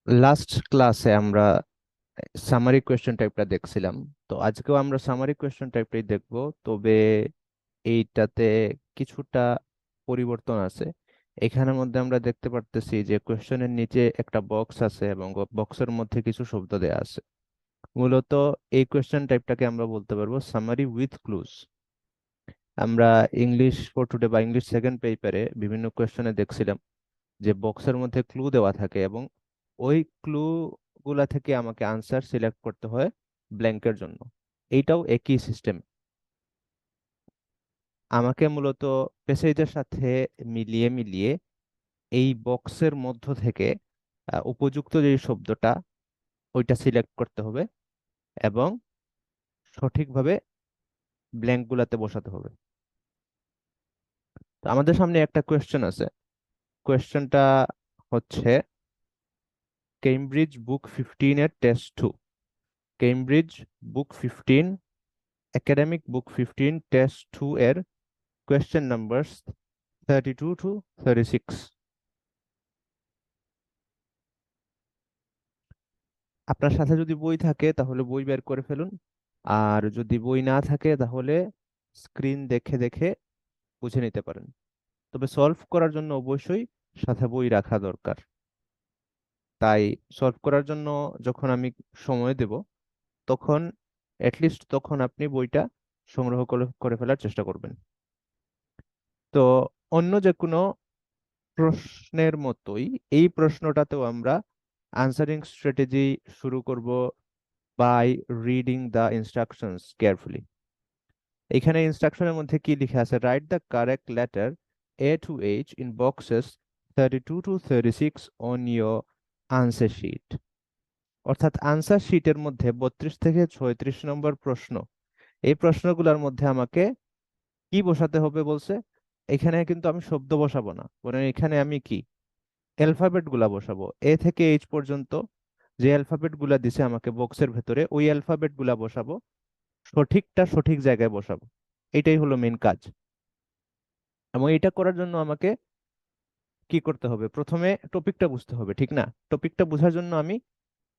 Last ক্লাসে আমরা summary question টাইপটা দেখছিলাম। তো আজকেও আমরা সামারি কোয়েশ্চেন টাইপটাই দেখব, তবে এইটাতে কিছুটা পরিবর্তন আছে। এখানের মধ্যে আমরা দেখতে পারতেছি যে কোয়েশ্চেনের নিচে একটা বক্স আছে এবং বক্সের মধ্যে কিছু শব্দ দেয়া আছে। মূলত এই কোয়েশ্চেন টাইপটাকে আমরা বলতে পারবো সামারি উইথ ক্লুজ। আমরা ইংলিশ ফর টুডে বা ইংলিশ সেকেন্ড পেপারে বিভিন্ন কোয়েশ্চেনে দেখছিলাম যে বক্সের মধ্যে ক্লু দেওয়া থাকে এবং ওই ক্লু গুলা থেকে আমাকে আনসার সিলেক্ট করতে হয় ব্ল্যাঙ্কের জন্য। এইটাও একই সিস্টেম। আমাকে মূলত প্যাসেজের সাথে মিলিয়ে মিলিয়ে এই বক্সের মধ্য থেকে উপযুক্ত যে শব্দটা ওইটা সিলেক্ট করতে হবে এবং সঠিকভাবে ব্ল্যাঙ্ক গুলাতে বসাতে হবে। তো আমাদের সামনে একটা কোয়েশ্চেন আছে। কোয়েশ্চেনটা হচ্ছে কেমব্রিজ বুক 15 এর টেস্ট 2। কেমব্রিজ বুক 15, একাডেমিক বুক 15 টেস্ট 2 এর কোয়েশ্চেন নাম্বারস 32 টু 36। আপনার সাথে যদি বই থাকে তাহলে বই বের করে ফেলুন, আর যদি বই না থাকে তাহলে স্ক্রিন দেখে দেখে বুঝে নিতে পারেন। তবে সলভ করার জন্য অবশ্যই সাথে বই রাখা দরকার। তাই সলভ করার জন্য যখন আমি সময় দেব তখন লিস্ট তখন আপনি বইটা সংগ্রহ করে করে ফেলার চেষ্টা করবেন। তো অন্য যে কোনো প্রশ্নের মতোই এই প্রশ্নটাতেও আমরা আনসারিং স্ট্র্যাটেজি শুরু করব by reading the instructions carefully. এখানে ইনস্ট্রাকশনের মধ্যে কি লিখা আছে? Write the correct letter A to H in boxes 32 to 36 on your answer sheet. অর্থাৎ আনসার শিটের মধ্যে 32 থেকে 36 নম্বর প্রশ্ন, এই প্রশ্নগুলোর মধ্যে আমাকে কি বসাতে হবে বলছে। এখানে কিন্তু আমি শব্দ বসাবো না, বরং এখানে আমি কি অ্যালফাবেট গুলা বসাবো। এ থেকে এইচ পর্যন্ত যে অ্যালফাবেট গুলা দিছে আমাকে বক্সের ভেতরে, ওই অ্যালফাবেট গুলা বসাবো, সঠিকটা সঠিক জায়গায় বসাবো। এটাই হলো মেন কাজ। এবং এটা করার জন্য আমাকে কি করতে হবে? প্রথমে টপিকটা বুঝতে হবে, ঠিক না? টপিকটা বোঝার জন্য আমি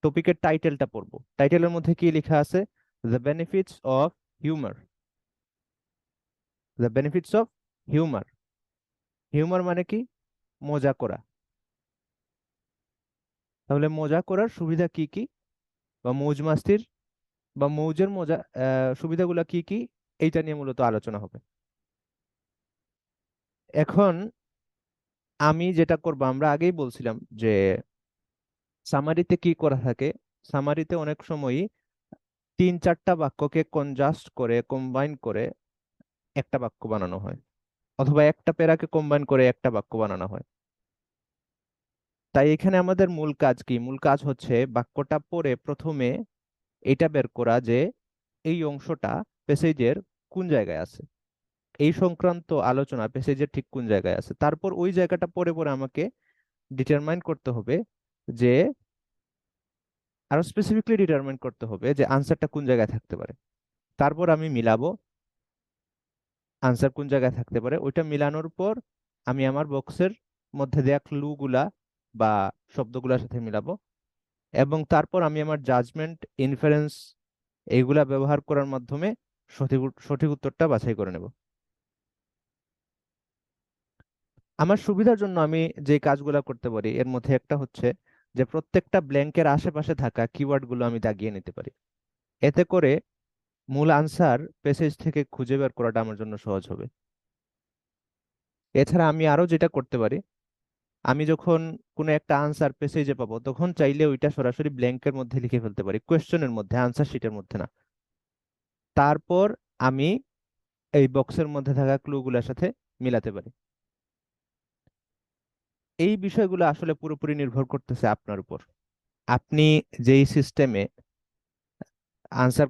টপিকের টাইটেলটা পড়বো। টাইটেলের মধ্যে কি লেখা আছে? The benefits of humour. The benefits of humour. Humour মানে কি? মজা করা। তাহলে মজা করার সুবিধা কি কি, বা মৌজ মাস্তির বা মৌজের মজা সুবিধাগুলো কি কি, এইটা নিয়ে মূলত আলোচনা হবে। এখন আমি যেটা করব, আমরা আগেই বলছিলাম যে সামারিতে কি করা থাকে। সামারিতে অনেক সময়ই 3-4টা বাক্যকে কনজাস্ট করে কম্বাইন করে একটা বাক্য বানানো হয়, অথবা একটা প্যারাকে কম্বাইন করে একটা বাক্য বানানো হয়। তাই এখানে আমাদের মূল কাজ কি? মূল কাজ হচ্ছে বাক্যটা পড়ে প্রথমে এটা বের করা যে এই অংশটা প্যাসেজের কোন জায়গায় আছে, এই সংক্রান্ত আলোচনা প্যাসেজের ঠিক কোন জায়গায় আছে। তারপর ওই জায়গাটা পড়ে পড়ে আমাকে ডিটারমাইন করতে হবে যে, আরো স্পেসিফিকলি ডিটারমাইন করতে হবে যে আনসারটা কোন জায়গায় থাকতে পারে। তারপর আমি মিলাবো আনসার কোন জায়গায় থাকতে পারে। ওইটা মিলানোর পর আমি আমার বক্সের মধ্যে দেয়া ক্লু গুলা বা শব্দগুলোর সাথে মিলাবো, এবং তারপর আমি আমার জাজমেন্ট, ইনফারেন্স এইগুলা ব্যবহার করার মাধ্যমে সঠিক উত্তরটা বাছাই করে নেব। আমার সুবিধার জন্য আমি যে কাজগুলো করতে পারি এর মধ্যে একটা হচ্ছে যে প্রত্যেকটা ব্ল্যাঙ্কের আশেপাশে থাকা কিওয়ার্ড গুলো আমি দাগিয়ে নিতে পারি। এতে করে মূল আনসার প্যাসেজ থেকে খুঁজে বের করাটা আমার জন্য সহজ হবে। এছাড়া আমি আরো যেটা করতে পারি, আমি যখন কোনো একটা আনসার প্যাসেজে পাবো তখন চাইলে ওইটা সরাসরি ব্ল্যাঙ্কের মধ্যে লিখে ফেলতে পারি, কোয়েশ্চেনের মধ্যে, আনসার শিটের মধ্যে না। তারপর আমি এই বক্সের মধ্যে থাকা ক্লুগুলোর সাথে মিলাতে পারি। এই বিষয়গুলো আসলে পুরোপুরি নির্ভর করতেছে আপনার উপর। আপনি যেই সিস্টেমে আনসার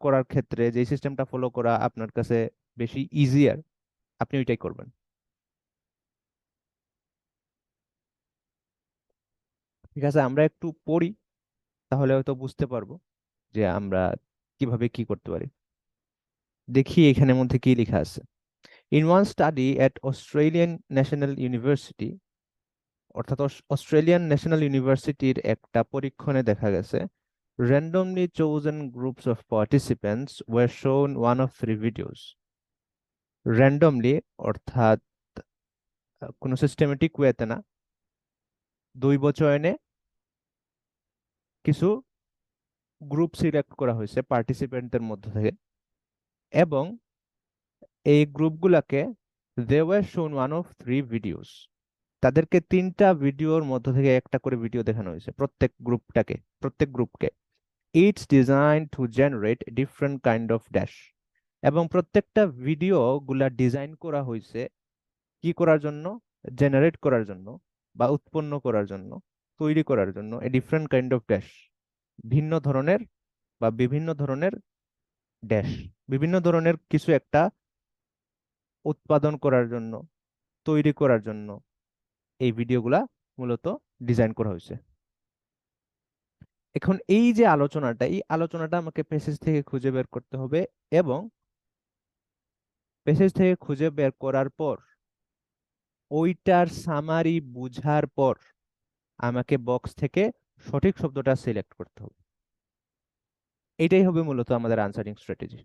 করার ক্ষেত্রে যে সিস্টেমটা ফলো করা আপনার কাছে বেশি ইজিয়ার, আপনি ওইটাই করবেন। ঠিক আছে, আমরা একটু পড়ি, তাহলে হয়তো বুঝতে পারবো যে আমরা কিভাবে কি করতে পারি। দেখি এখানের মধ্যে কি লেখা আছে। In one study at Australian national university, অর্থাৎ অস্ট্রেলিয়ান ন্যাশনাল ইউনিভার্সিটির একটা পরীক্ষণে দেখা গেছে randomly chosen groups of participants were shown one of three videos. randomly অর্থাৎ কোনো সিস্টেমেটিক ওয়েতে না, দৈব চয়নে কিছু গ্রুপ সিলেক্ট করা হয়েছে পার্টিসিপেন্টদের মধ্য থেকে, এবং এই গ্রুপগুলোকে দে ওয়ার শোন ওয়ান অফ থ্রি ভিডিওস, তাদেরকে তিনটা ভিডিওর মধ্য থেকে একটা করে ভিডিও দেখানো হয়েছে প্রত্যেক গ্রুপকে। It's design to generate different kind of dash, এবং প্রত্যেকটা ভিডিও গুলা ডিজাইন করা হয়েছে কি করার জন্য? জেনারেট করার জন্য বা উৎপন্ন করার জন্য, তৈরি করার জন্য এ ডিফারেন্ট কাইন্ড অফ ড্যাশ, ভিন্ন ধরনের বা বিভিন্ন ধরনের ড্যাশ, বিভিন্ন ধরনের কিছু একটা উৎপাদন করার জন্য, তৈরি করার জন্য এই ভিডিওগুলা মূলত ডিজাইন করা হয়েছে। এখন এই যে আলোচনাটা, এই আলোচনাটা আমাকে প্যাসেজ থেকে খুঁজে বের করতে হবে, এবং প্যাসেজ থেকে খুঁজে বের করার পর ওইটার সামারি বুঝার পর আমাকে বক্স থেকে সঠিক শব্দটা সিলেক্ট করতে হবে। এটাই হবে মূলত আমাদের আনসারিং স্ট্র্যাটেজি।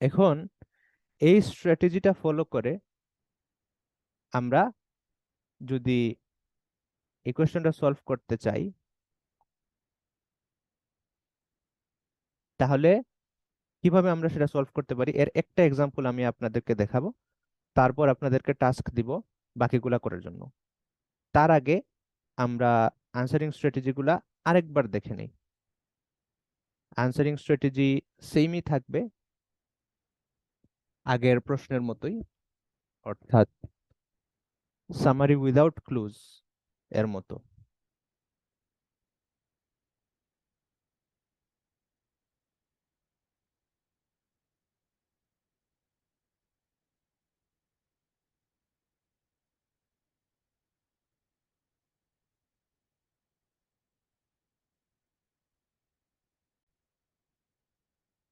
এখন এই স্ট্র্যাটেজিটা ফলো করে আমরা যদি এই কোয়েশ্চনটা সলভ করতে চাই, তাহলে কিভাবে আমরা সেটা সলভ করতে পারি এর একটা এক্সাম্পল আমি আপনাদেরকে দেখাবো, তারপর আপনাদেরকে টাস্ক দিব বাকিগুলা করার জন্য। তার আগে আমরা আনসারিং স্ট্র্যাটেজিগুলা আরেকবার দেখে নেই। আনসারিং স্ট্র্যাটেজি সেমই থাকবে আগের প্রশ্নের মতোই, অর্থাৎ সামারি উইদাউট ক্লুজ এর মতো।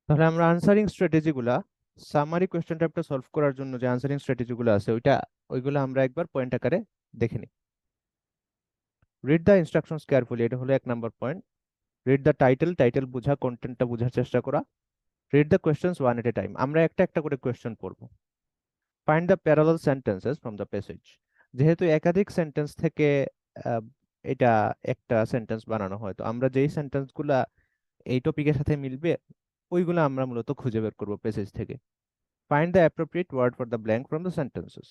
তাহলে আমরা আনসারিং স্ট্র্যাটেজিগুলা, সামারি কোয়েশ্চেন টাইপটা সলভ করার জন্য যে আনসারিং স্ট্র্যাটেজিগুলো আছে ওইগুলো আমরা একবার পয়েন্ট আকারে দেখে নিই। রিড দ্য ইনস্ট্রাকশনস কেয়ারফুলি, এটা হলো 1 নম্বর পয়েন্ট। রিড দ্য টাইটেল বোঝা, কন্টেন্টটা বোঝার চেষ্টা করা। Read the questions one at A time, আমরা একটা একটা করে কোয়েশ্চেন পড়বো। Find the parallel sentences from the passage, যেহেতু একাধিক সেন্টেন্স থেকে আহ, এটা একটা সেন্টেন্স বানানো হয়, তো আমরা যেই সেন্টেন্সগুলা এই টপিকের সাথে মিলবে ওইগুলো আমরা মূলত খুঁজে বের করবো প্যাসেজ থেকে। Find the appropriate word for the blank from the sentences.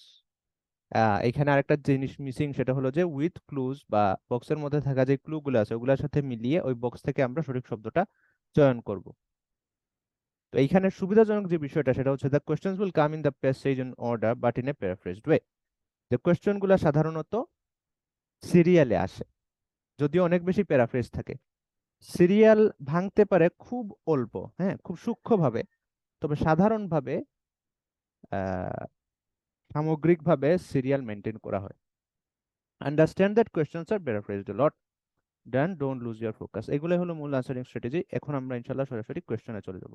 এখানে আরেকটা জিনিস মিসিং, সেটা হলো যে উইথ ক্লুজ বা বক্সের মধ্যে থাকা যে ক্লু গুলো আছে ওগুলোর সাথে মিলিয়ে ওই বক্স থেকে আমরা সঠিক শব্দটা চয়ন করব। তো এইখানে সুবিধাজনক যে বিষয়টা সেটা হচ্ছে the questions will come in the passage in order but in a paraphrased way. যে কোয়েশ্চেন গুলো সাধারণত সিরিয়ালে আসে, যদিও অনেক বেশি প্যারাফ্রেজ থাকে। সিরিয়াল ভাঙতে পারে খুব অল্প, হ্যাঁ, খুব সূক্ষ্মভাবে, তবে সাধারণভাবে আহ সামগ্রিকভাবে সিরিয়াল মেনটেন করা হয়। আন্ডারস্ট্যান্ড দ্যাট কোয়েশ্চেন্স আর paraphrased a lot, then don't lose your focus. এগুলোই হলো মূল আনসারিং স্ট্র্যাটেজি। এখন আমরা ইনশাল্লাহ সরাসরি কোয়েশ্চেনে চলে যাব।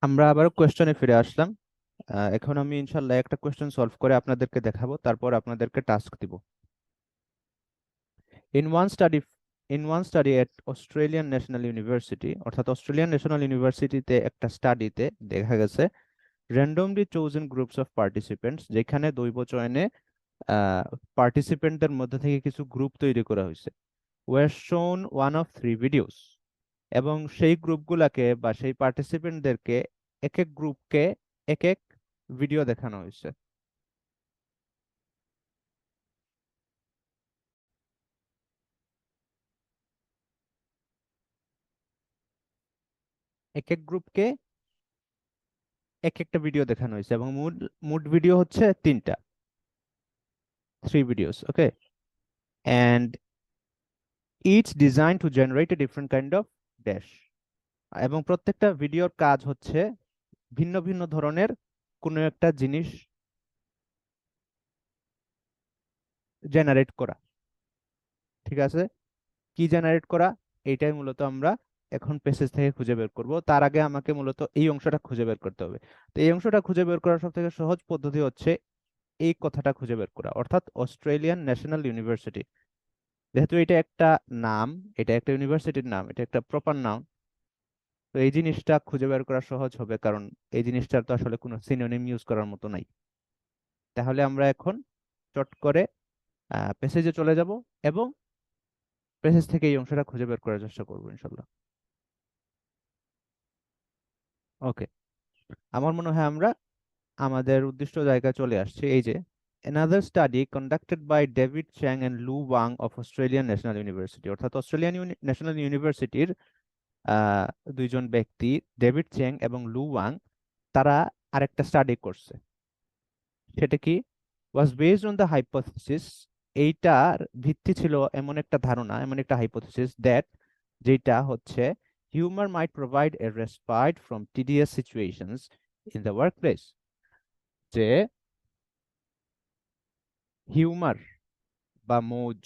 আমরা আবার কোয়েশ্চেনে ফিরে আসলাম। এখন আমি ইনশাল্লাহ একটা কোয়েশ্চেন সলভ করে আপনাদেরকে দেখাবো, তারপর আপনাদেরকে টাস্ক দিব। In one study in one study at Australian national university, অর্থাৎ অস্ট্রেলিয়ান ন্যাশনাল ইউনিভার্সিটিতে একটা স্টাডিতে দেখা গেছে randomly chosen groups of participants, যেখানে দৈব চয়নে পার্টিসিপেন্টদের মধ্যে থেকে কিছু গ্রুপ তৈরি করা হয়েছে, ওয়ার শোন ওয়ান অফ থ্রি ভিডিওস, এবং সেই গ্রুপগুলাকে বা সেই পার্টিসিপেন্টদেরকে এক এক গ্রুপকে এক এক ভিডিও দেখানো হয়েছে। এক এক গ্রুপকে এক একটা ভিডিও দেখানো হয়েছে, এবং মোট ভিডিও হচ্ছে তিনটা, three videos, okay. And each design to generate a different kind of dash, এবং প্রত্যেকটা ভিডিওর কাজ হচ্ছে ভিন্ন ভিন্ন ধরনের কোনো একটা জিনিস জেনারেট করা। ঠিক আছে, কি জেনারেট করা, এইটাই মূলত আমরা এখন প্যাসেজ থেকে খুঁজে বের করব। তার আগে আমাকে মূলত এই অংশটা খুঁজে বের করতে হবে। তো এই অংশটা খুঁজে বের করার সব থেকে সহজ পদ্ধতি হচ্ছে এই কথাটা খুঁজে বের করা, অর্থাৎ অস্ট্রেলিয়ান ন্যাশনাল ইউনিভার্সিটি। যেহেতু এটা একটা নাম, এটা একটা ইউনিভার্সিটির নাম, এটা একটা প্রপার নাম, তো এই জিনিসটা খুঁজে বের করা সহজ হবে, কারণ এই জিনিসটার তো আসলে কোনো সিনোনিম ইউজ করার মতো নাই। তাহলে আমরা এখন চট করে প্যাসেজে চলে যাব এবং প্যাসেজ থেকে এই অংশটা খুঁজে বের করার চেষ্টা করবো ইনশাল্লাহ। ওকে, আমার মনে হয় আমরা আমাদের উদ্দিষ্ট জায়গায় চলে আসছি। এই যে another study conducted by David Chang and Lu Wang of Australian National University, অর্থাৎ অস্ট্রেলিয়ান ন্যাশনাল ইউনিভার্সিটির আহ দুইজন ব্যক্তি ডেভিড চ্যাং এবং লু ওয়াং, তারা আরেকটা স্টাডি করছে। সেটা কি? ওয়াজ বেসড অন দ্য হাইপোথিসিস, এইটার ভিত্তি ছিল এমন একটা ধারণা, এমন একটা হাইপোথিসিস দ্যাট, যেটা হচ্ছে humour might provide a respite from tedious situations in the workplace. যে হিউমার বা মৌজ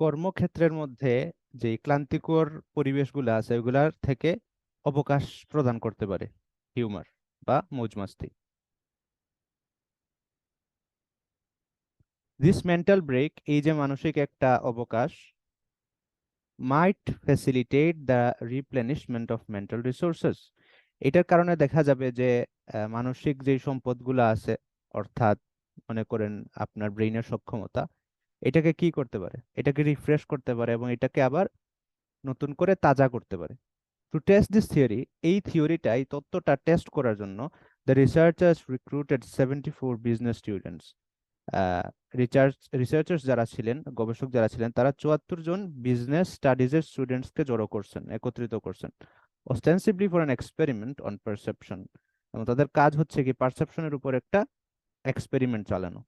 কর্মক্ষেত্রের মধ্যে যে ক্লান্তিকর পরিবেশগুলো আছে ওগুলার থেকে অবকাশ প্রদান করতে পারে হিউমার বা মৌজ মাস্তি। দিস মেন্টাল ব্রেক, এই যে মানসিক একটা অবকাশ, might facilitate the replenishment of mental resources. এটার কারণে দেখা যাবে যে মানসিক যে সম্পদগুলো আছে, অর্থাৎ মনে করেন আপনার ব্রেইনের সক্ষমতা, এটাকে কি করতে পারে? এটাকে রিফ্রেশ করতে পারে এবং এটাকে আবার নতুন করে তাজা করতে পারে। টু টেস্ট দিস থিওরি, এই থিওরিটা, এই তত্ত্বটা টেস্ট করার জন্য the researchers recruited 74 business students. Researchers যারা ছিলেন, গবেষক যারা ছিলেন, তারা 74 জন বিজনেস স্টাডিজের স্টুডেন্টসকে জড়ো করছেন, একত্রিত করছেন, ostensibly for an experiment on perception. এবং তাদের কাজ হচ্ছে কি পারসেপশনের উপর একটা এক্সপেরিমেন্ট চালানো।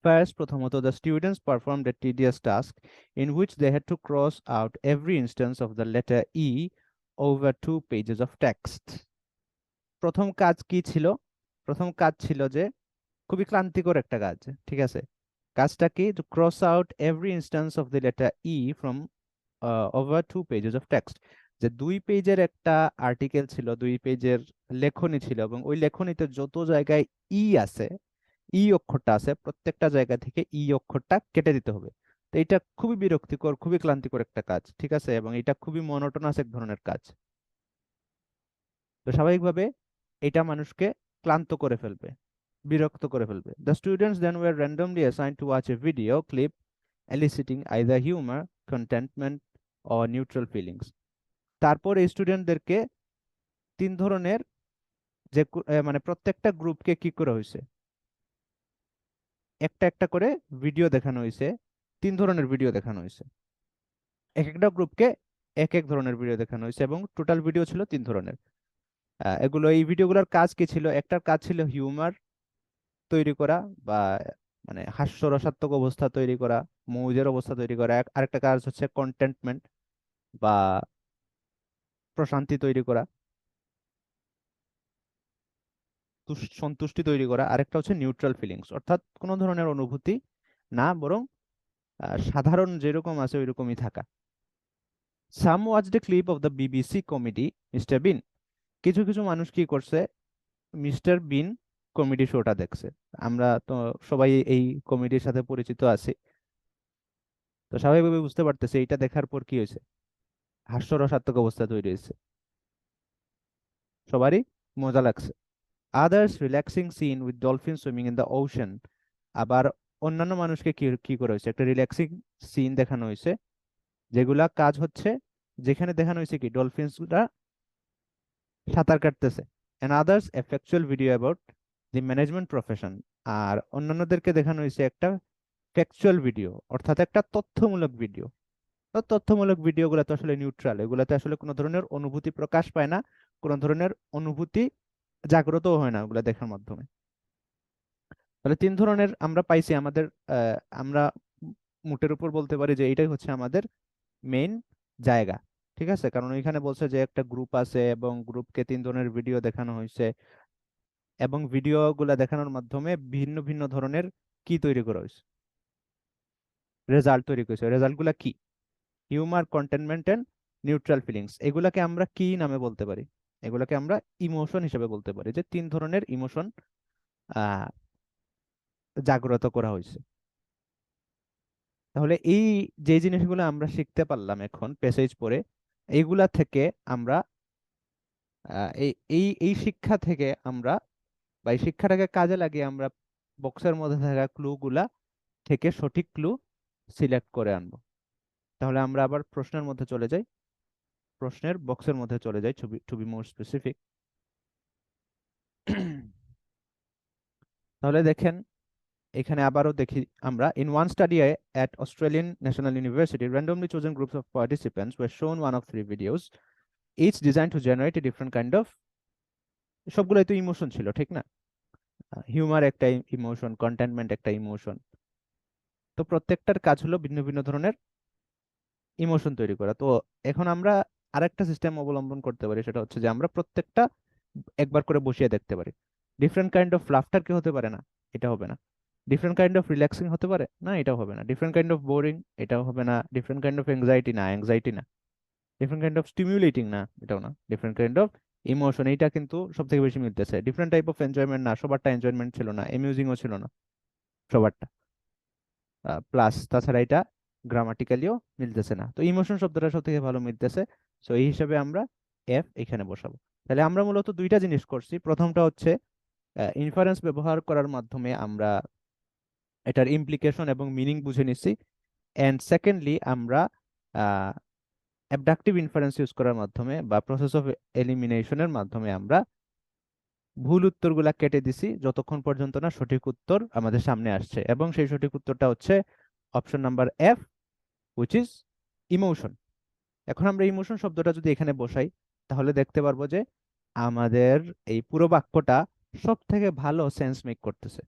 First, প্রথমত, the students performed a tedious task in which they had to cross out every instance of the letter E over 2 pages of text. প্রথম কাজ কি ছিল? প্রথম কাজ ছিল যে খুবই ক্লান্তিকর একটা কাজ, ঠিক আছে? কাজটা কি? to cross out every instance of the letter E from over 2 pages of text. যে 2 পেজের একটা আর্টিকেল ছিল, 2 পেজের লেখনী ছিল, এবং ওই লেখনীতে যত জায়গায় ই আছে, ই অক্ষরটা আছে, প্রত্যেকটা জায়গা থেকে ই অক্ষরটা কেটে দিতে হবে। তো এটা খুবই বিরক্তিকর, খুবই ক্লান্তিকর একটা কাজ, ঠিক আছে? এবং এটা খুবই মনোটোনাস এক ধরনের কাজ। তো স্বাভাবিকভাবে এটা মানুষকে ক্লান্ত করে ফেলবে, বিরক্ত করে ফেলবে। The students then were randomly assigned to watch a video clip eliciting either humor, contentment or neutral feelings. তারপর এই স্টুডেন্টদেরকে 3 ধরনের মানে প্রত্যেকটা গ্রুপকে কি করা হয়েছে, একটা একটা করে ভিডিও দেখানো হয়েছে, 3 ধরনের ভিডিও দেখানো হয়েছে। এক একটা গ্রুপকে এক এক ধরনের ভিডিও দেখানো হয়েছে এবং টোটাল ভিডিও ছিল 3 ধরনের। এগুলো, এই ভিডিওগুলোর কাজ কি ছিল? একটার কাজ ছিল হিউমার তৈরি করা বা মানে হাস্যরসাত্মক অবস্থা তৈরি করা, মৌজের অবস্থা তৈরি করা। আরেকটা কাজ হচ্ছে কন্টেন্টমেন্ট বা প্রশান্তি তৈরি করা, সন্তুষ্টি তৈরি করা। আরেকটা হচ্ছে নিউট্রাল ফিলিংস, অর্থাৎ কোনো ধরনের অনুভূতি না, বরং সাধারণ যেরকম আছে ওইরকমই থাকা। Some watch the clip of the BBC comedy Mr Bean. কিছু কিছু মানুষ কি করছে, মিস্টার বিন কমেডি শোটা দেখছে। আমরা তো সবাই এই কমেডির সাথে পরিচিত আছি, তো স্বাভাবিকভাবে বুঝতে পারতেছি এইটা দেখার পর কি হয়েছে, হাস্যরসাত্মক অবস্থা তৈরি হয়েছে, সবারই মজা লাগছে। Others relaxing scene with dolphin swimming in the ocean. আবার অন্যান্য মানুষকে কি কি করা হয়েছে, একটা রিল্যাক্সিং সিন দেখানো হয়েছে, যেগুলা কাজ হচ্ছে, যেখানে দেখানো হয়েছে কি ডলফিনসরা সাঁতার কাটতেছে। And others a factual video about the management profession. আর অন্যান্যদেরকে দেখানো হয়েছে একটা ফ্যাকচুয়াল ভিডিও, অর্থাৎ একটা তথ্যমূলক ভিডিও। তো তথ্যমূলক ভিডিওগুলো তো আসলে নিউট্রাল, এগুলাতে আসলে কোনো ধরনের অনুভূতি প্রকাশ পায় না, কোনো ধরনের অনুভূতি জাগ্রতও হয় না ওগুলা দেখার মাধ্যমে। তাহলে 3 ধরনের আমরা পাইছি আমাদের। আমরা মোটের উপর বলতে পারি যে এটাই হচ্ছে আমাদের মেইন জায়গা, ঠিক আছে? কারণ এখানে বলছে যে একটা গ্রুপ আছে এবং গ্রুপকে 3 ধরনের ভিডিও দেখানো হয়েছে। এবং ভিডিওগুলা দেখানোর মাধ্যমে ভিন্ন ভিন্ন ধরনের কি তৈরি করা হয়েছে, রেজাল্ট তৈরি করেছে। রেজাল্টগুলা কি? Humour, contentment and neutral feelings. এগুলাকে আমরা কি নামে বলতে পারি? এগুলাকে আমরা ইমোশন হিসেবে বলতে পারি, যে তিন ধরনের ইমোশন আহ জাগ্রত করা হয়েছে। তাহলে এই যে জিনিসগুলো আমরা শিখতে পারলাম এখন প্যাসেজ পড়ে, এইগুলা থেকে আমরা এই এই এই শিক্ষা থেকে আমরা, বা এই শিক্ষাটাকে কাজে লাগিয়ে আমরা বক্সের মধ্যে থাকা ক্লু গুলা থেকে সঠিক ক্লু সিলেক্ট করে আনবো। তাহলে আমরা আবার প্রশ্নের মধ্যে চলে যাই, প্রশ্নের বক্সের মধ্যে চলে যাই, টু বি মোর স্পেসিফিক। তাহলে দেখেন, এখানে আবারও দেখি আমরা, in one study at Australian National University, randomly chosen groups of participants were shown one of three videos, each designed to generate a different kind of, সবগুলোই তো ইমোশন ছিল, ঠিক না? হিউমার একটা ইমোশন, কন্টেনমেন্ট একটা ইমোশন। তো প্রত্যেকটার কাজ হলো ভিন্ন ভিন্ন ধরনের ইমোশন তৈরি করা। তো এখন আমরা আরেকটা সিস্টেম অবলম্বন করতে পারি, সেটা হচ্ছে যে আমরা প্রত্যেকটা একবার করে বসিয়ে দেখতে পারি। ডিফারেন্ট কাইন্ড অফ লাফটার কি হতে পারে না? এটা হবে না। ডিফারেন্ট কাইন্ড অফ রিল্যাক্সিং হতে পারে না? এটাও হবে না। ডিফারেন্ট কাইন্ড অফ বোরিং, এটাও হবে না। ডিফারেন্ট কাইন্ড অফ এংজাইটি না, অ্যাংজাইটি না। ডিফারেন্ট কাইন্ড অফ স্টিমুলেটিং না, এটাও না। ডিফারেন্ট কাইন্ড অফ ইমোশন, এইটা কিন্তু সব থেকে বেশি মিলতেছে। ডিফারেন্ট টাইপ অফ এনজয়মেন্ট না, সবারটা এনজয়মেন্ট ছিল না, অ্যামিউজিংও ছিল না সবারটা। প্লাস তাছাড়া এটা গ্রামাটিক্যালিও মিলতেছে না। তো ইমোশন শব্দটা সব থেকে ভালো মিলতেছে। সো এই হিসাবে আমরা এফ এখানে বসাবো। তাহলে আমরা মূলত দুইটা জিনিস করছি। প্রথমটা হচ্ছে ইনফারেন্স ব্যবহার করার মাধ্যমে আমরা এটার ইমপ্লিকেশন এবং মিনিং বুঝে নিচ্ছি। এন্ড সেকেন্ডলি আমরা অ্যাবডাকটিভ ইনফারেন্স ইউজ করার মাধ্যমে বা প্রসেস অফ এলিমিনেশনের মাধ্যমে আমরা ভুল উত্তরগুলা কেটে দিছি, যতক্ষণ পর্যন্ত না সঠিক উত্তর আমাদের সামনে আসছে। এবং সেই সঠিক উত্তরটা হচ্ছে option number F, which is emotion. এখন আমরা ইমোশন শব্দটা যদি এখানে বসাই, তাহলে দেখতে পারবো যে আমাদের এই পুরো বাক্যটা সব থেকে ভালো সেন্স মেক করতেছে।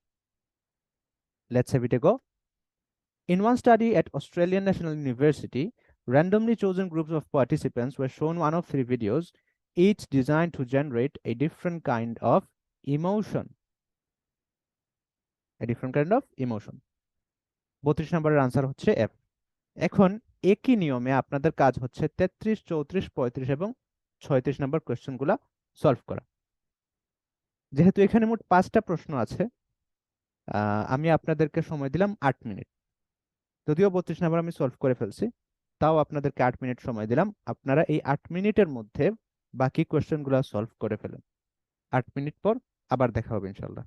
Let's have it A go. In one study at Australian National University, randomly chosen groups of participants were shown one of three videos, each designed to generate a different kind of emotion. A different kind of emotion. 32 নম্বরের answer হচ্ছে F. এখন একই নিয়মে আপনাদের কাজ হচ্ছে 33, 34, 35 এবং 36 নম্বর কোয়েশ্চেনগুলো solve করা। যেহেতু এখানে মোট 5টা প্রশ্ন আছে, আমি আপনাদেরকে সময় দিলাম 8 মিনিট। যদিও 32 নাম্বার আমি সলভ করে ফেলছি, তাও আপনাদেরকে 8 মিনিট সময় দিলাম। আপনারা এই 8 মিনিটের মধ্যে বাকি কোয়েশ্চেনগুলো সলভ করে ফেলেন। 8 মিনিট পর আবার দেখা হবে ইনশাল্লাহ।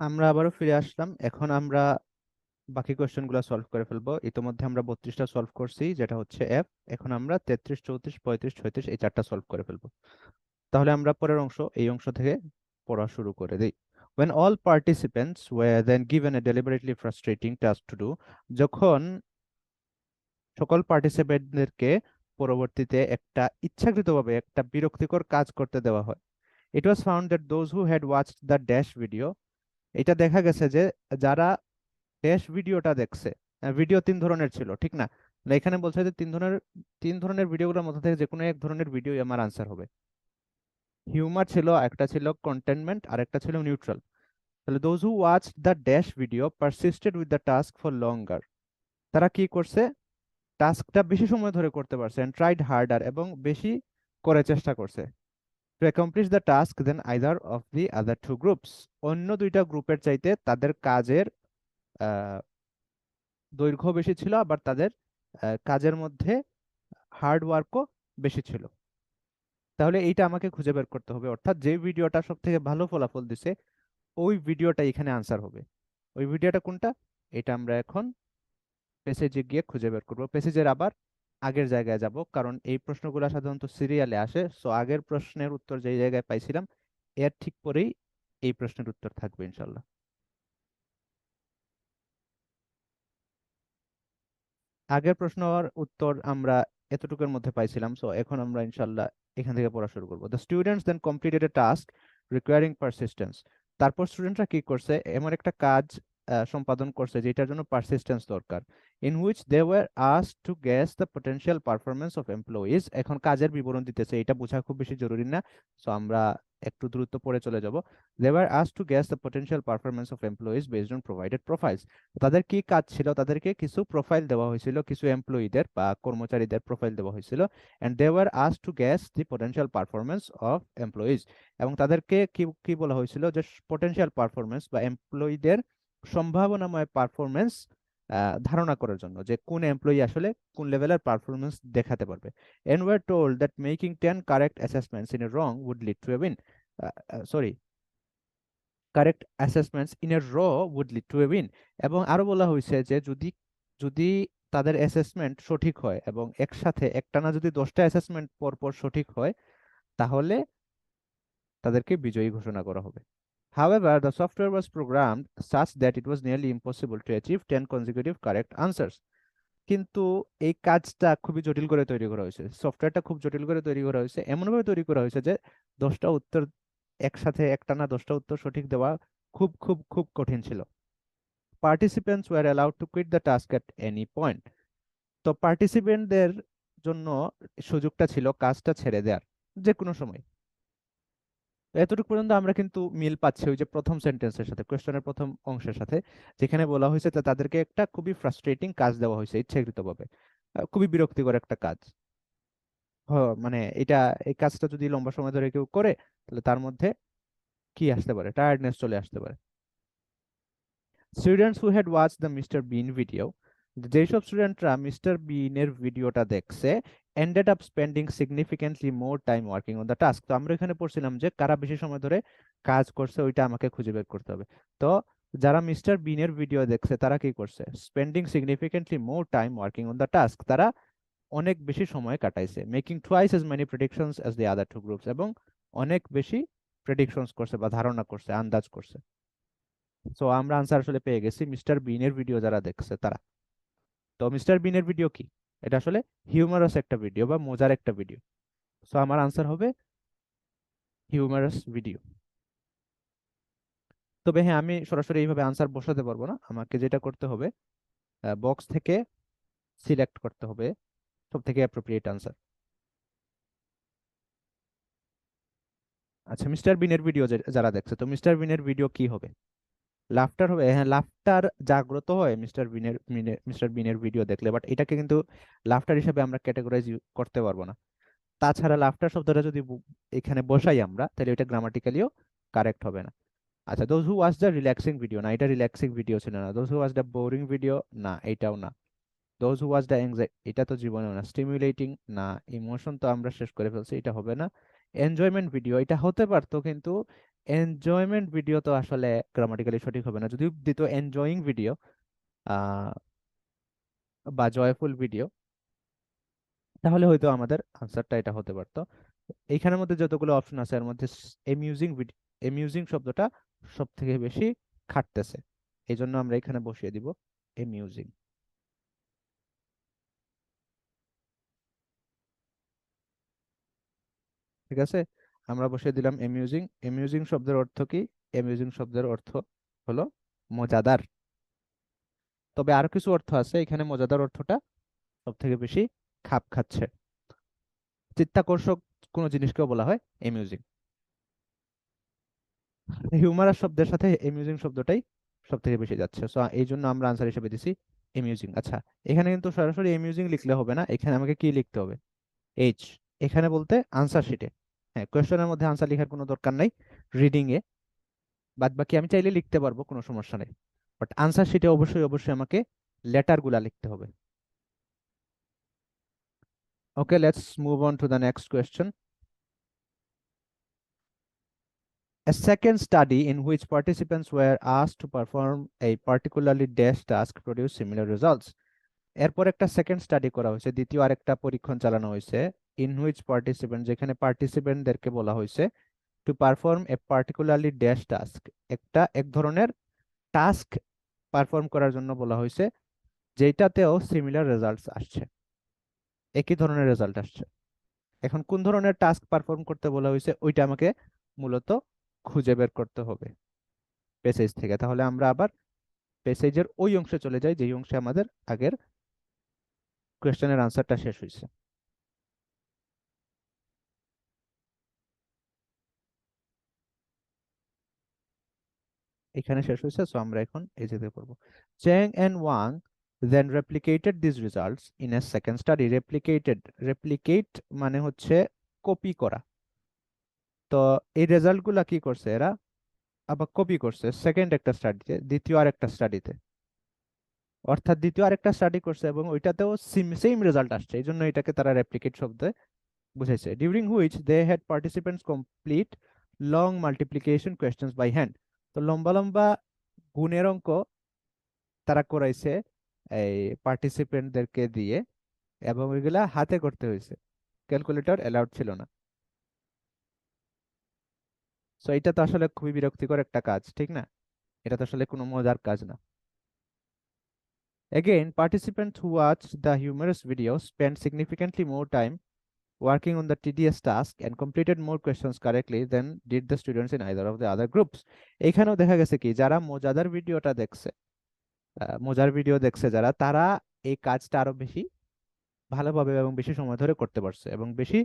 আমরা আবারও ফিরে আসলাম। এখন আমরা বাকি কোয়েশ্চেনগুলো সলভ করে ফেলবো। ইতোমধ্যে আমরা 32টা সলভ করছি, যেটা হচ্ছে এফ। এখন আমরা 33, 34, 35, 36 এই চারটা সলভ করে ফেলবো। তাহলে আমরা পরের অংশ, এই অংশ থেকে পড়া শুরু করে দিই। When all participants were then given a deliberately frustrating task to do, যখন সকল পার্টিসিপেন্টদেরকে পরবর্তীতে একটা ইচ্ছাকৃতভাবে একটা বিরক্তিকর কাজ করতে দেওয়া হয়, it was found that those who had watched the dash video, এটা দেখা গেছে যে যারা ড্যাশ ভিডিওটা দেখছে, ভিডিও 3 ধরনের ছিল, ঠিক না? এখানে বলছে যে তিন ধরনের ভিডিওগুলোর মধ্যে থেকে যে কোনো এক ধরনের ভিডিও আমার আনসার হবে। হিউমার ছিল, একটা ছিল কন্টেনমেন্ট, আর একটা ছিল নিউট্রাল। তাহলে those who watch the dash video persisted with the task for লঙ্গার, তারা কি করছে, টাস্কটা বেশি সময় ধরে করতে পারছে, এন্ড ট্রাইড হার্ডার, এবং বেশি করে চেষ্টা করছে, to accomplish the task than either of the other two groups, অন্য দুইটা গ্রুপের চাইতে তাদের কাজের দৈর্ঘ্য বেশি ছিল, আবার তাদের কাজের মধ্যে হার্ড ওয়ার্কও বেশি ছিল। তাহলে এইটা আমাকে খুঁজে বের করতে হবে, অর্থাৎ যে ভিডিওটা সব থেকে ভালো ফলাফল দিছে ওই ভিডিওটা এখানে আনসার হবে। ওই ভিডিওটা কোনটা, এটা আমরা এখন প্যাসেজে গিয়ে খুঁজে বের করবো। প্যাসেজের আবার আগের জায়গায় যাব, কারণ এই প্রশ্নগুলো সাধারণত সিরিয়ালে আসে। সো আগের প্রশ্নের উত্তর যেই জায়গায় পাইছিলাম এর ঠিক পরেই এই প্রশ্নের উত্তর থাকবে ইনশাল্লাহ। আগের প্রশ্নের উত্তর আমরা এতটুকুর মধ্যে পাইছিলাম, সো এখন আমরা ইনশাল্লাহ এখান থেকে পড়া শুরু করবো। The students then completed a task requiring persistence, তারপর স্টুডেন্টরা কি করছে, এমন একটা কাজ সম্পাদন করছে যেটার জন্য পারসিস্টেন্স দরকার। in which they were asked to guess the potential performance of employees. এখন কাজের বিবরণ দিতেছে, এটা বোঝা খুব বেশি জরুরি না, সো আমরা একটু দ্রুত পড়ে চলে যাব। They were asked to guess the potential performance of employees based on provided profiles. তাদের কি কাজ ছিল, তাদেরকে কিছু প্রোফাইল দেওয়া হয়েছিল, কিছু এমপ্লয়ীদের বা কর্মচারীদের প্রোফাইল দেওয়া হয়েছিল, and they were asked to guess the potential performance of employees. এবং তাদেরকে কি কি বলা হয়েছিল, যে পটেনশিয়াল পারফরমেন্স বা এমপ্লয়ীদের সম্ভাবনাময় পারফরমেন্স ধারণা করার জন্য, যে কোন এমপ্লয়ি আসলে কোন লেভেলের পারফরমেন্স দেখাতে পারবে। and were told that making 10 correct assessments in a wrong would lead to a win. Sorry, correct assessments in a row would lead to a win. এবং আরো বলা হয়েছে যে যদি যদি তাদের অ্যাসেসমেন্ট সঠিক হয় এবং একসাথে একটানা যদি 10টা অ্যাসেসমেন্ট পরপর সঠিক হয়, তাহলে তাদেরকে বিজয়ী ঘোষণা করা হবে। However, the software was programmed such that it was nearly impossible to achieve 10 consecutive correct answers. কিন্তু এই কাজটা খুবই জটিল করে তৈরি করা হয়েছে, সফটওয়্যারটা খুব জটিল করে তৈরি করা হয়েছে, এমনভাবে তৈরি করা হয়েছে যে 10টা উত্তর একসাথে একটানা 10টা উত্তর সঠিক দেওয়া খুব খুব খুব কঠিন ছিল। Participants were allowed to quit the task at any point. তো পার্টিসিপেন্টদের জন্য সুযোগটা ছিল কাজটা ছেড়ে দেওয়ার যে কোনো সময়। এতটুকু পর্যন্ত আমরা কিন্তু মিল পাচ্ছি ওই যে প্রথম সেন্টেন্সের সাথে, কোয়েশ্চনের প্রথম অংশের সাথে, যেখানে বলা হয়েছে যে তাদেরকে একটা খুবই ফ্রাস্ট্রেটিং কাজ দেওয়া হয়েছে ইচ্ছাকৃতভাবে, খুবই বিরক্তিকর একটা কাজ। মানে এটা, এই কাজটা যদি লম্বা সময় ধরে কেউ করে, তাহলে তার মধ্যে কি আসতে পারে, টায়ার্ডনেস চলে আসতে পারে। Students who had watch the Mr Bean video, যেসব স্টুডেন্টরা মিস্টার বিনের ভিডিওটা দেখছে, ended up spending significantly more time working on the task. তো আমরা এখানে পড়ছিলাম যে কারা বেশি সময় ধরে কাজ করছে, ওইটা আমাকে খুঁজে বের করতে হবে। তো যারা মিস্টার বিনের ভিডিও দেখছে তারা কি করছে, spending significantly more time working on the task, তারা অনেক বেশি সময় কাটাইছে, making twice as many predictions as the other two groups, এবং অনেক বেশি প্রেডিকশনস করছে বা ধারণা করছে, আন্দাজ করছে। সো আমরা আনসার আসলে পেয়ে গেছি, মিস্টার বিনের ভিডিও যারা দেখছে তারা। তো মিস্টার বিনের ভিডিও কি, এটা আসলে হিউমারাস একটা ভিডিও বা মজার একটা ভিডিও। সো আমার আনসার হবে হিউমারাস ভিডিও। তবে হ্যাঁ, আমি সরাসরি এইভাবে আনসার বসাতে পারবো না, আমাকে যেটা করতে হবে, বক্স থেকে সিলেক্ট করতে হবে সব থেকে অ্যাপ্রোপ্রিয়েট আনসার। আচ্ছা, মিস্টার বিনের ভিডিও যারা দেখছে, তো মিস্টার বিনের ভিডিও কি হবে, লাফটার হবে। হ্যাঁ, লাফটার জাগ্রত হয় মিস্টার বিনের ভিডিও দেখলে, বাট এটাকে কিন্তু লাফটার হিসেবে আমরা ক্যাটেগরাইজ করতে পারবো না। তাছাড়া লাফটার শব্দটা যদি এখানে বসাই আমরা, তাহলে এটা গ্রামাটিক্যালিও কারেক্ট হবে না। আচ্ছা, those who watch the relaxing video, না এটা রিল্যাক্সিং ভিডিও ছিল না। Those who watch the boring video, না এটাও না। Those who watch the anxiety, এটা তো জীবনেও না। স্টিমুলেটিং, না। ইমোশন তো আমরা শেষ করে ফেলছি, এটা হবে না। এনজয়মেন্ট ভিডিও, এটা হতে পারতো, কিন্তু এনজয়মেন্ট ভিডিও তো আসলে গ্রামাটিক্যালি সঠিক হবে না। যদি দিত এনজয়িং ভিডিও বা জয়ফুল ভিডিও, তাহলে হয়তো আমাদের আনসারটা এটা হতে পারতো। এইখানের মধ্যে যতগুলো অপশন আছে এর মধ্যে এমিউজিং এমিউজিং শব্দটা সব থেকে বেশি খাটতেছে, এই জন্য আমরা এখানে বসিয়ে দিব এমিউজিং। ঠিক আছে, আমরা বসিয়ে দিলাম এমিউজিং। এমিউজিং শব্দের অর্থ কি, এমিউজিং শব্দের অর্থ হলো মজাদার। তবে আরো কিছু অর্থ আছে, এখানে মজাদার অর্থটা সব থেকে বেশি খাপ খাচ্ছে। চিত্তাকর্ষক কোনো জিনিসকেও বলা হয় এমিউজিং। হিউমারাস শব্দের সাথে এমিউজিং শব্দটাই সব থেকে বেশি যাচ্ছে, সো এই জন্য আমরা আনসার হিসেবে দিছি এমিউজিং। আচ্ছা, এখানে কিন্তু সরাসরি এমিউজিং লিখলে হবে না, এখানে আমাকে কি লিখতে হবে, এইচ। এখানে বলতে আনসার শিটে, হ্যাঁ, কোয়েশ্চেনের মধ্যে আনসার লেখার কোনো দরকার নাই, রিডিং এ বাদ বাকি আমি চাইলে লিখতে পারবো, কোনো সমস্যা নেই, বাট আনসার শিটে অবশ্যই অবশ্যই আমাকে লেটার গুলা লিখতে হবে। Okay, let's move on to the next question. A second study in which participants were asked to perform a particularly dash task produced similar results. এরপর একটা সেকেন্ড স্টাডি করা হয়েছে, দ্বিতীয় আরেকটা পরীক্ষণ চালানো হয়েছে, ইন হুইচ পার্টিসিপেন্ট, যেখানে পার্টিসিপেন্টদেরকে বলা হয়েছে to perform A particularly dash task, এক ধরনের টাস্ক পারফর্ম করার জন্য বলা হয়েছে, যেটাতেও সিমিলার রেজাল্টস আসছে, একই ধরনের রেজাল্ট আসছে। এখন কোন ধরনের টাস্ক পারফর্ম করতে বলা হয়েছে, ওইটা আমাকে মূলত খুঁজে বের করতে হবে প্যাসেজ থেকে। তাহলে আমরা আবার প্যাসেজের ওই অংশে চলে যাই যেই অংশে আমাদের আগের কোয়েশ্চেনের আনসারটা শেষ হয়েছে। এখানে শেষ হয়েছে, সো আমরা এখন এই যেতে করব। Chang and Wang then replicated these results in a second study. Replicate মানে হচ্ছে কপি করা। তো এই রেজাল্টগুলা কি করছে এরা, আবার কপি করছে সেকেন্ড একটা স্টাডিতে, দ্বিতীয় আরেকটা স্টাডিতে। অর্থাৎ দ্বিতীয় আরেকটা স্টাডি করছে এবং ওইটাতেও সেম রেজাল্ট আসছে, এই জন্য এটাকে তারা রেপ্লিকেট শব্দে বুঝাইছে। During which they had participants complete long multiplication questions by hand. তো লম্বা লম্বা গুণের অঙ্ক তারা করাইছে এই পার্টিসিপেন্টদেরকে দিয়ে, এবং ওইগুলা হাতে করতে হয়েছে, ক্যালকুলেটর অ্যালাউড ছিল না। সো এটা তো আসলে খুবই বিরক্তিকর একটা কাজ, ঠিক না? এটা তো আসলে কোনো মজার কাজ না। Again, participants who watched the humorous video spent significantly more time working on the tedious task and completed more questions correctly than did the students in either of the other groups. এখানেও দেখা গেছে কি, যারা মজাদার ভিডিওটা দেখছে, মজার video দেখছে যারা, তারা এই কাজটা আরো বেশি ভালোভাবে এবং বেশি সময় ধরে করতে পারছে এবং বেশি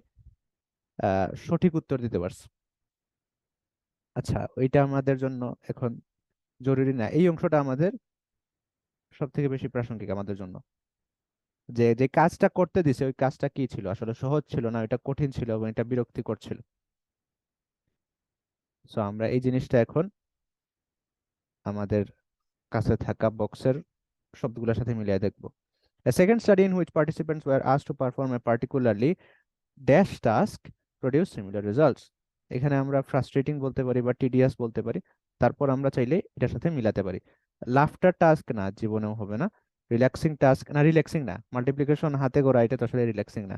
সঠিক উত্তর দিতে পারছে। আচ্ছা, ওইটা আমাদের জন্য এখন জরুরি না, এই অংশটা আমাদের সব থেকে বেশি প্রাসঙ্গিক আমাদের জন্য। যে যে কাজটা করতে দিছে ওই কাজটা কি ছিল, আসলে সহজ ছিল না, এটা কঠিন ছিল এবং এটা বিরক্তিকর ছিল। সো আমরা এই জিনিসটা এখন আমাদের কাছে থাকা বক্সের শব্দগুলোর সাথে মিলিয়ে দেখব। A second study in which participants were asked to perform a particularly dash task produced similar results. এখানে আমরা ফ্রাস্ট্রেটিং বলতে পারি বা টিডিয়াস বলতে পারি, তারপর আমরা চাইলে এটার সাথে মিলাতে পারি। লাফটার টাস্ক না, জীবনেও হবে না। রিল্যাক্সিং টাস্ক না, রিল্যাক্সিং না, মাল্টিপ্লিকেশন হাতে করা এটা তো আসলে রিল্যাক্সিং না।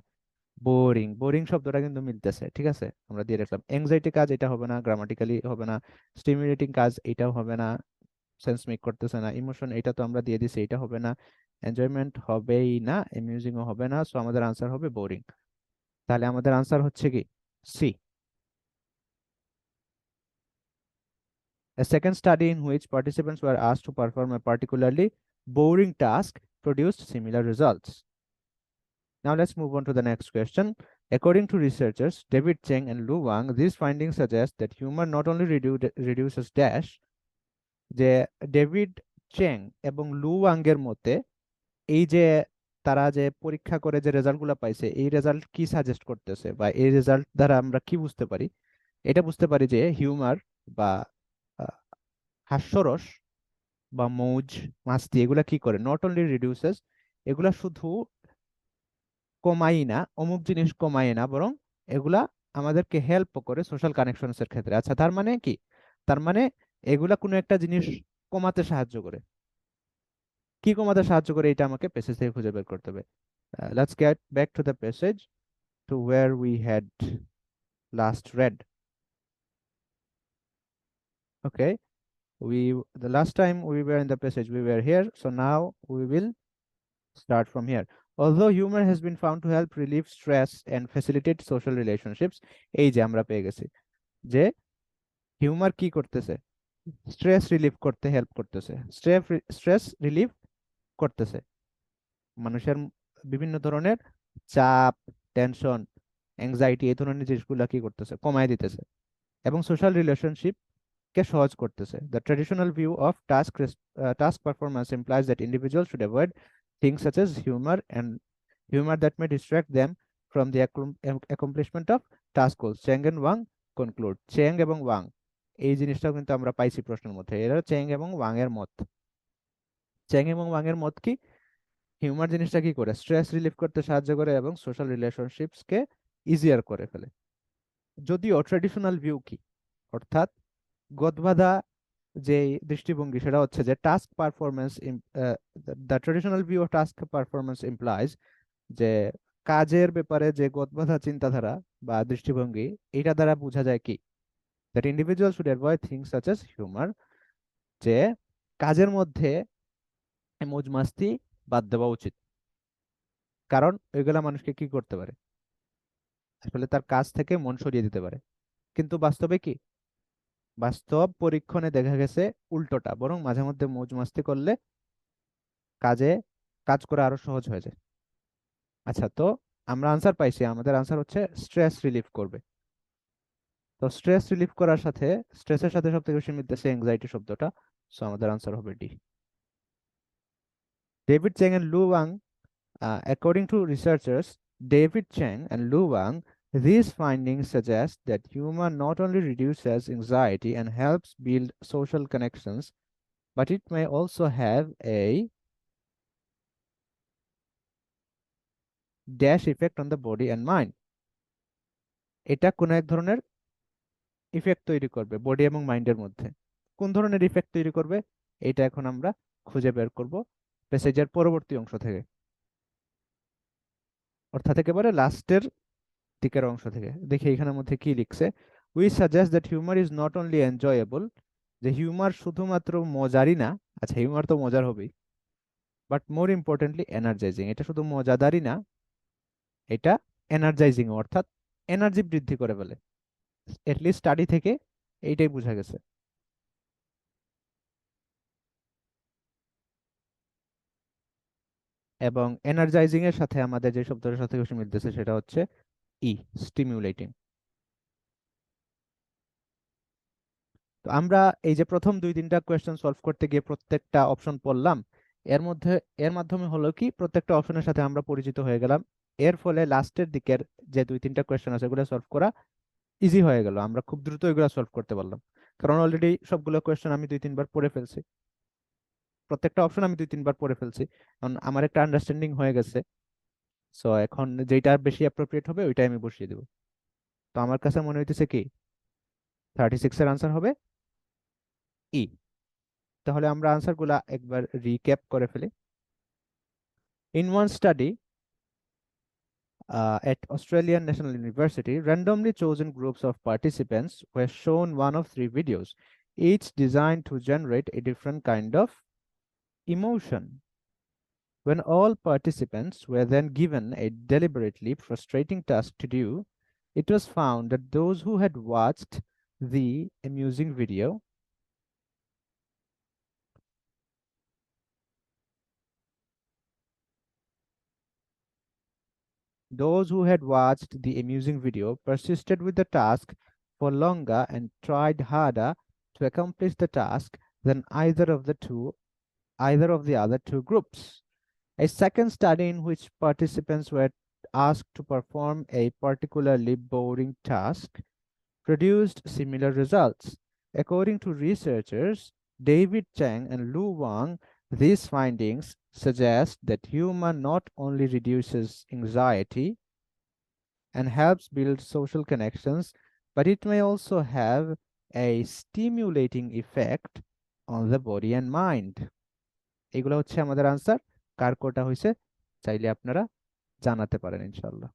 বোরিং, বোরিং শব্দটা কিন্তু মিলতেছে, ঠিক আছে, আমরা দিয়ে রাখলাম। এংজাইটি কাজ, এটা হবে না, গ্রামাটিক্যালি হবে না। স্টিমুলেটিং কাজ, এটাও হবে না, সেন্স মেক করতেছে না। ইমোশন, এটা তো আমরা দিয়ে দিছি, এটা হবে না। এনজয়মেন্ট হবেই না, অ্যামিউজিংও হবে না, সো আমাদের আনসার হবে বোরিং। তাহলে আমাদের আনসার হচ্ছে কি C. A second study in which participants were asked to perform a particularly boring task produced similar results. Now let's move on to the next question. According to researchers David Cheng and Lu Wang, these findings suggest that humor not only reduces dash, যে David চেং এবং লু Wang এর মতে এই যে তারা যে পরীক্ষা করে যে রেজাল্টগুলো পাইছে, এই রেজাল্ট কি সাজেস্ট করতেছে বা এই রেজাল্ট দ্বারা আমরা কি বুঝতে পারি? এটা বুঝতে পারি যে হিউমার বা আহ, হাস্যরস বা মৌজ মাস্তি এগুলা কি করে, নট অনলি রিডিউসেস, এগুলা শুধু কমাই না, অমুক জিনিস কমাই না, বরং এগুলা আমাদেরকে হেল্প করে সোশ্যাল কানেকশনস এর ক্ষেত্রে। আচ্ছা, তার মানে কি? তার মানে এগুলা কোনো একটা জিনিস কমাতে সাহায্য করে। কি কমাতে সাহায্য করে এটা আমাকে প্যাসেজ থেকে খুঁজে বের করতে হবে। Let's get back to the passage two wire we had last red. Okay, we the last time we were in the passage we were here, so now we will start from here. Although humor has been found to help relieve stress and facilitate social relationships, এই যে আমরা পেয়ে গেছি যে humour কি করতেছে, stress relief করতে help করতেছে, স্ট্রেস রিলিফ করতেছে, মানুষের বিভিন্ন ধরনের চাপ, টেনশন, অ্যাংজাইটি, এই ধরনের জিনিসগুলো কি করতেছে, কমায় দিতেছে, এবং সোশ্যাল রিলেশনশিপ কে সহজ করতেছে। The traditional view of task performance implies that individuals should avoid things such as humor that may distract them from the accomplishment of task goals. Chang and Wang conclude. চ্যাং এবং Wang এই জিনিসটাও কিন্তু আমরা পাইছি প্রশ্নের মধ্যে, এরা চ্যাং এবং ওয়াং এর মত। চ্যাং এবং ওয়াং এর মত কি, হিউমার জিনিসটা কি করে, স্ট্রেস রিলিফ করতে সাহায্য করে এবং সোশ্যাল রিলেশনশিপস কে ইজিয়ার করে ফেলে। যদিও ট্রেডিশনাল ভিউ কি, অর্থাৎ গদবাঁধা যে দৃষ্টিভঙ্গি, সেটা হচ্ছে যে task performance, the traditional view of task performance implies, যে কাজের ব্যাপারে যে গদবাঁধা চিন্তাধারা বা দৃষ্টিভঙ্গি, এটা দ্বারা বোঝা যায় কি, that individual should avoid things such as humour, যে কাজের মধ্যে মৌজ মাস্তি বাদ দেওয়া উচিত, কারণ ওইগুলা মানুষকে কি করতে পারে, আসলে তার কাজ থেকে মন সরিয়ে দিতে পারে। কিন্তু বাস্তবে কি, বাস্তব পরীক্ষণে দেখা গেছে উল্টোটা, বরং মাঝে মধ্যে মৌজ মাস্তি করলে কাজে কাজ করা আরো সহজ হয়ে যায়। আচ্ছা, তো আমরা আনসার পাইছি, আমাদের আনসার হচ্ছে স্ট্রেস রিলিফ করবে। তো স্ট্রেস রিলিফ করার সাথে, স্ট্রেসের সাথে সবথেকে বেশি মিলতেছে অ্যাংজাইটি শব্দটা। সো আমাদের আনসার হবে ডি। ডেভিড চ্যাং এন্ড লু Wang, according to researchers David Cheng and Lu Wang, these findings suggest that humor not only reduces anxiety and helps build social connections, but it may also have a dash effect on the body and mind. এটা কোন এক ধরনের effect তৈরি করবে body এবং মাইন্ডের মধ্যে। কোন ধরনের ইফেক্ট তৈরি করবে এটা এখন আমরা খুঁজে বের করব প্যাসেজের পরবর্তী অংশ থেকে, অর্থাৎ একেবারে লাস্টের দিকের অংশ থেকে। দেখি এখানের মধ্যে কি লিখছে। We suggest that humour is not only enjoyable, যে হিউমার শুধুমাত্র মজারই না। আচ্ছা, হিউমার তো মজার হবেই, বাট মোর ইম্পর্টেন্টলি এনার্জাইজিং। এটা শুধু মজাদারই না, এটা এনার্জাইজিং, অর্থাৎ এনার্জি বৃদ্ধি করে ফেলে। এটলিস্ট স্টাডি থেকে এইটাই বোঝা গেছে। এবং এনার্জাইজিং এর সাথে আমাদের যে শব্দটার সাথে বেশি মিলতেছে সেটা হচ্ছে ই, স্টিমুলেটিং। তো আমরা এই যে প্রথম 2-3টা কোয়েশ্চেন সলভ করতে গিয়ে প্রত্যেকটা অপশন পড়লাম, এর মধ্যে এর মাধ্যমে হলো কি প্রত্যেকটা অপশনের সাথে আমরা পরিচিত হয়ে গেলাম। এর ফলে লাস্টের দিকের যে 2-3টা কোয়েশ্চেন আছে এগুলো সলভ করা ইজি হয়ে গেল, আমরা খুব দ্রুত এগুলো সলভ করতে পারলাম। কারণ অলরেডি সবগুলো কোয়েশ্চেন আমি 2-3বার পড়ে ফেলছি, প্রত্যেকটা অপশন আমি 2-3বার পড়ে ফেলছি, কারণ আমার একটা আন্ডারস্ট্যান্ডিং হয়ে গেছে। সো এখন যেটা বেশি অ্যাপ্রোপ্রিয়েট হবে ওইটাই আমি বসিয়ে দেবো। তো আমার কাছে মনে হইতেছে কি 36 এর আনসার হবে ই। তাহলে আমরা আনসার গুলা একবার রিক্যাপ করে ফেলি। In one study at Australian National University, randomly chosen groups of participants were shown one of 3 videos, each designed to generate a different kind of emotion. When all participants were then given a deliberately frustrating task to do, it was found that those who had watched the amusing video Those who had watched the amusing video persisted with the task for longer and tried harder to accomplish the task than either of the other two groups. A second study in which participants were asked to perform a particularly boring task produced similar results. According to researchers David Chang and Lu Wang, these findings suggest that humor not only reduces anxiety and helps build social connections, but it may also have a stimulating effect on the body and mind. এগুলো হচ্ছে আমাদের answer. কার কোটা হয়েছে চাইলে আপনারা জানাতে পারেন ইনশাআল্লাহ।